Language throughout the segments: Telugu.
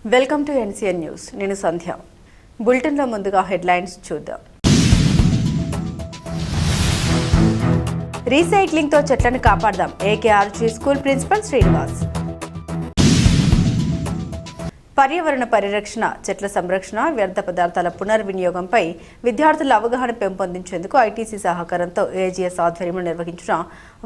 Welcome to NCN news. నేను సంధ్య. బులెటిన్లో ముందుగా హెడ్లైన్స్ చూద్దాం. రీసైక్లింగ్తో చెట్లను కాపాడదాం. ఏకేఆర్జీ స్కూల్ ప్రిన్సిపల్ శ్రీనివాస్. పర్యావరణ పరిరక్షణ, చెట్ల సంరక్షణ, వ్యర్థ పదార్థాల పునర్వినియోగంపై విద్యార్థుల అవగాహన పెంపొందించేందుకు ఐటీసీ సహకారంతో ఏజీఎస్ ఆధ్వర్యంలో నిర్వహించిన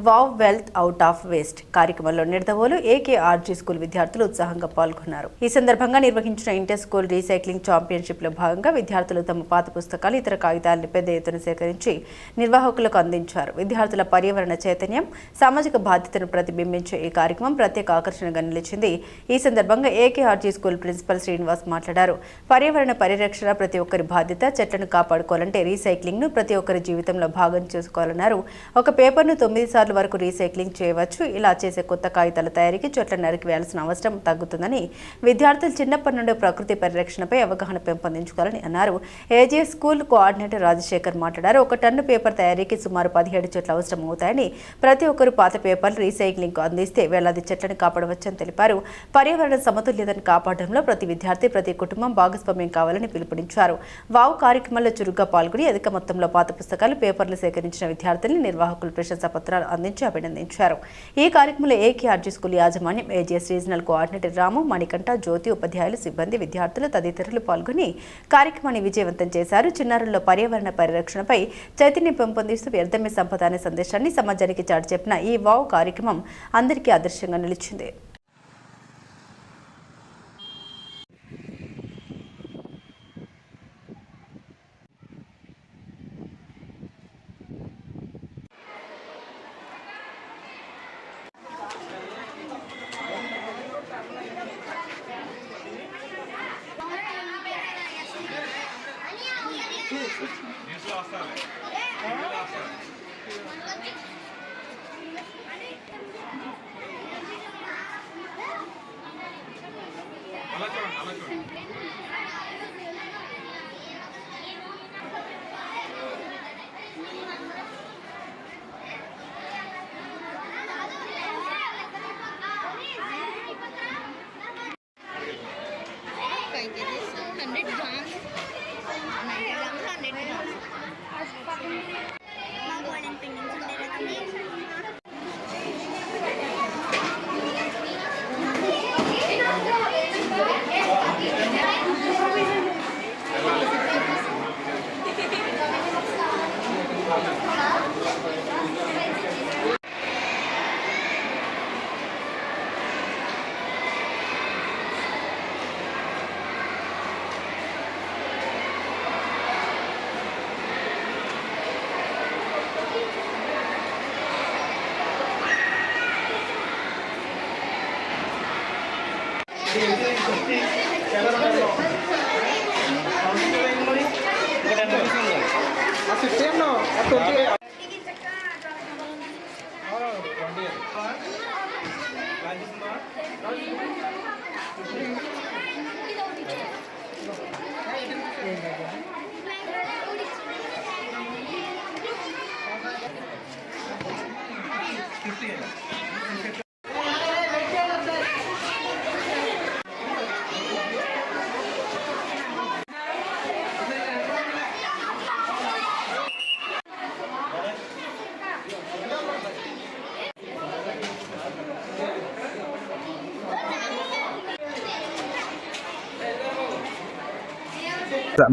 wow wealth out of waste కార్యక్రమంలో నిడదవోలు ఏకేఆర్జీ స్కూల్ విద్యార్థులు ఉత్సాహంగా పాల్గొన్నారు. ఈ సందర్భంగా నిర్వహించిన ఇంటర్ స్కూల్ రీసైక్లింగ్ ఛాంపియన్షిప్ లో భాగంగా విద్యార్థులు తమ పాత పుస్తకాలు, ఇతర కాగితాలను పెద్ద ఎత్తున సేకరించి నిర్వాహకులకు అందించారు. విద్యార్థుల పర్యావరణ చైతన్యం, సామాజిక బాధ్యతను ప్రతిబింబించే ఈ కార్యక్రమం ప్రత్యేక ఆకర్షణగా నిలిచింది. ఈ సందర్భంగా ఏకేఆర్జీ స్కూల్ ప్రిన్సిపల్ శ్రీనివాస్ మాట్లాడారు. పర్యావరణ పరిరక్షణ ప్రతి ఒక్కరి బాధ్యత. చెట్లను కాపాడుకోవాలంటే రీసైక్లింగ్ ను ప్రతి ఒక్కరి జీవితంలో భాగం చేసుకోవాలన్నారు. ఒక పేపర్ను 9 సార్లు వరకు రీసైక్లింగ్ చేయవచ్చు. ఇలా చేసే కొత్త కాగితాల తయారీకి చెట్లను నరికివేయాల్సిన అవసరం తగ్గుతుందని, విద్యార్థులు చిన్నప్పటి నుండి ప్రకృతి పరిరక్షణపై అవగాహన పెంపొందించుకోవాలని అన్నారు. ఏజీఎస్ స్కూల్ కోఆర్డినేటర్ రాజశేఖర్ మాట్లాడారు. 1 టన్ను పేపర్ తయారీకి సుమారు 17 చెట్లు అవసరం అవుతాయని, ప్రతి ఒక్కరు పాత పేపర్లు రీసైక్లింగ్ కు అందిస్తే వేలాది చెట్లను కాపాడవచ్చని తెలిపారు. పర్యావరణ సమతుల్యతను కాపాడడంలో ప్రతి విద్యార్థి, ప్రతి కుటుంబం భాగస్వామ్యం కావాలని పిలుపునిచ్చారు. వావ్ కార్యక్రమంలో చురుగ్గా పాల్గొని అధిక మొత్తంలో పాత పుస్తకాలు, పేపర్లు సేకరించిన విద్యార్థుల్ని నిర్వాహకులు ప్రశంసా పత్రాలు అందించి అభినందించారు. ఈ కార్యక్రమంలో ఏకేఆర్జీ స్కూల్ యాజమాన్యం, ఏజీఎస్ రీజనల్ కోఆర్డినేటర్ రాము, మణికంఠ, జ్యోతి, ఉపాధ్యాయులు, సిబ్బంది, విద్యార్థులు తదితరులు పాల్గొని కార్యక్రమాన్ని విజయవంతం చేశారు. చిన్నారుల్లో పర్యావరణ పరిరక్షణపై చైతన్యం పెంపొందిస్తూ వ్యర్థమే సంపద అనే సందేశాన్ని సమాజానికి చాటి చెప్పిన ఈ వావ్ కార్యక్రమం అందరికీ ఆదర్శంగా నిలిచింది.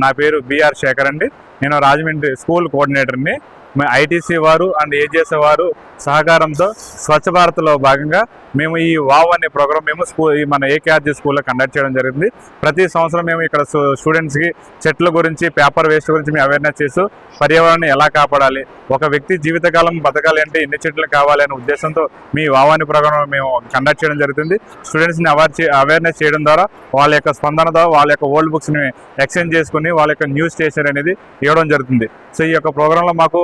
నా పేరు బిఆర్ శేఖర్ అండి. నేను రాజమండ్రి స్కూల్ కోఆర్డినేటర్ని. ఐటీసీ వారు అండ్ ఏజీఎస్ వారు సహకారంతో స్వచ్ఛ భారత్లో భాగంగా మేము ఈ వావ్ అనే ప్రోగ్రామ్ మేము మన ఏకేఆర్జీ స్కూల్లో కండక్ట్ చేయడం జరిగింది. ప్రతి సంవత్సరం మేము ఇక్కడ స్టూడెంట్స్కి చెట్ల గురించి, పేపర్ వేస్ట్ గురించి మేము అవేర్నెస్ చేస్తూ పర్యావరణాన్ని ఎలా కాపాడాలి, ఒక వ్యక్తి జీవితకాలం బతకాలి అంటే ఎన్ని చెట్లు కావాలి అనే ఉద్దేశంతో మీ వావ్ అనే ప్రోగ్రామ్ మేము కండక్ట్ చేయడం జరుగుతుంది. స్టూడెంట్స్ని అవేర్నెస్ చేయడం ద్వారా వాళ్ళ యొక్క స్పందనతో వాళ్ళ యొక్క ఓల్డ్ బుక్స్ని ఎక్స్చేంజ్ చేసుకుని వాళ్ళ యొక్క న్యూస్ స్టేషన్ అనేది ఇవ్వడం జరుగుతుంది. సో ఈ యొక్క ప్రోగ్రాంలో మాకు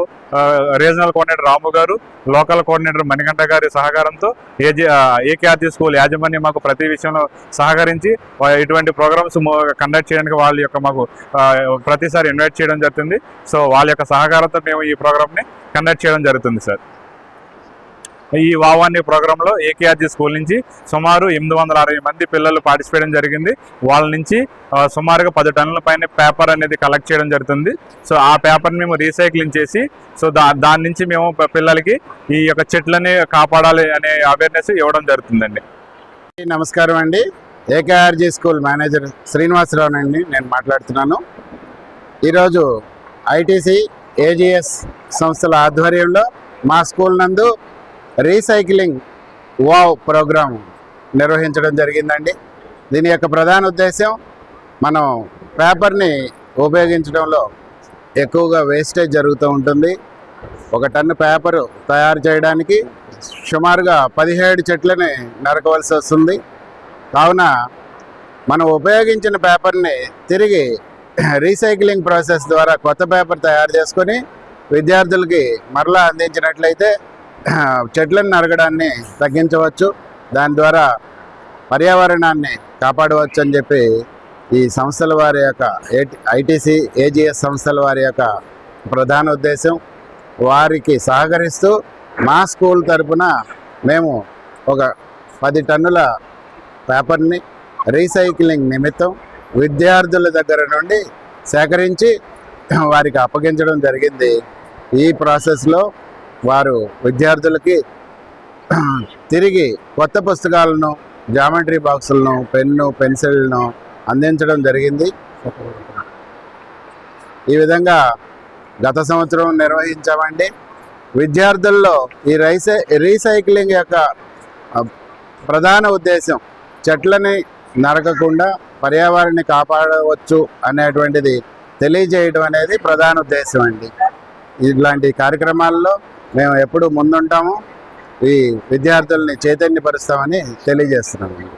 రీజనల్ కోఆర్డినేటర్ రాము గారు, లోకల్ కోఆర్డినేటర్ మణికంఠ గారి సహకారంతో ఏకేఆర్జీ స్కూల్ యాజమాన్యం మాకు ప్రతి విషయంలో సహకరించి ఇటువంటి ప్రోగ్రామ్స్ కండక్ట్ చేయడానికి వాళ్ళ యొక్క మాకు ప్రతిసారి ఇన్వైట్ చేయడం జరుగుతుంది. సో వాళ్ళ యొక్క సహకారంతో మేము ఈ ప్రోగ్రామ్ని కండక్ట్ చేయడం జరుగుతుంది సార్. ఈ వావ్ అనే ప్రోగ్రాంలో ఏకేఆర్జీ స్కూల్ నుంచి సుమారు 860 మంది పిల్లలు పార్టిసిపేట్ చేయడం జరిగింది. వాళ్ళ నుంచి సుమారుగా 10 టన్నుల పైన పేపర్ అనేది కలెక్ట్ చేయడం జరుగుతుంది. సో ఆ పేపర్ని మేము రీసైక్లింగ్ చేసి సో దాని నుంచి మేము పిల్లలకి ఈ యొక్క చెట్లని కాపాడాలి అనే అవేర్నెస్ ఇవ్వడం జరుగుతుందండి. నమస్కారం అండి. ఏకేఆర్జీ స్కూల్ మేనేజర్ శ్రీనివాసరావు అండి నేను మాట్లాడుతున్నాను. ఈరోజు ఐటీసీ ఏజీఎస్ సంస్థల ఆధ్వర్యంలో మా స్కూల్ నందు రీసైక్లింగ్ వావ్ ప్రోగ్రాం నిర్వహించడం జరిగిందండి. దీని యొక్క ప్రధాన ఉద్దేశం మనం పేపర్ని ఉపయోగించడంలో ఎక్కువగా వేస్టేజ్ జరుగుతూ ఉంటుంది. 1 టన్ను పేపరు తయారు చేయడానికి సుమారుగా 17 చెట్లని నరకవలసి వస్తుంది. కావున మనం ఉపయోగించిన పేపర్ని తిరిగి రీసైక్లింగ్ ప్రాసెస్ ద్వారా కొత్త పేపర్ తయారు చేసుకొని విద్యార్థులకి మరలా అందించినట్లయితే చెట్లను నరకడాన్ని తగ్గించవచ్చు, దాని ద్వారా పర్యావరణాన్ని కాపాడవచ్చు అని చెప్పి ఈ సంస్థల వారి యొక్క ఐటీసీ ఏజీఎస్ సంస్థల వారి యొక్క ప్రధాన ఉద్దేశం. వారికి సహకరిస్తూ మా స్కూల్ తరపున మేము ఒక 10 టన్నుల పేపర్ని రీసైక్లింగ్ నిమిత్తం విద్యార్థుల దగ్గర నుండి సేకరించి వారికి అప్పగించడం జరిగింది. ఈ ప్రాసెస్లో వారు విద్యార్థులకి తిరిగి కొత్త పుస్తకాలను, జామెట్రీ బాక్సులను, పెన్ను, పెన్సిల్ను అందించడం జరిగింది. ఈ విధంగా గత సంవత్సరం నిర్వహించామండి. విద్యార్థుల్లో ఈ రీసైక్లింగ్ యొక్క ప్రధాన ఉద్దేశం చెట్లని నరకకుండా పర్యావరణాన్ని కాపాడవచ్చు అనేటువంటిది తెలియజేయడం అనేది ప్రధాన ఉద్దేశం అండి. ఇట్లాంటి కార్యక్రమాల్లో మేము ఎప్పుడు ముందుంటాము, ఈ విద్యార్థుల్ని చైతన్యపరుస్తామని తెలియజేస్తున్నామండి.